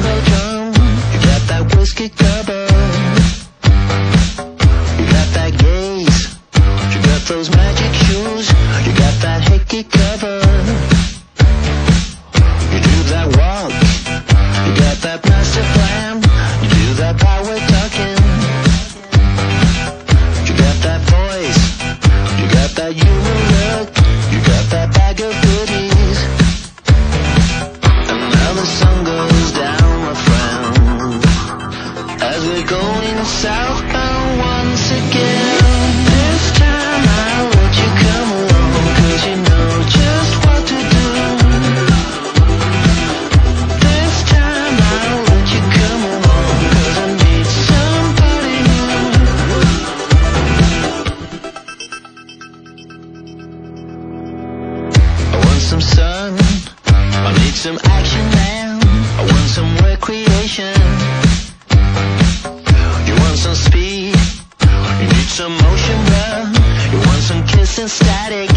bongo drum, you got that whiskey cover, you got that gaze, you got those magic shoes, you got that hickey cover, you do that walk, you got that master plan, you do that power talking, you got that voice, you got that human look, you got that bag of goodies. And now the sun goes down, my friend, as we're going southbound once again. This time I'll let you come along, 'cause you know just what to do. This time I'll let you come along, 'cause I need somebody new. I want some sun, I need some action now, I want some recreation. You want some speed, you need some motion, bruh. You want some kiss and static,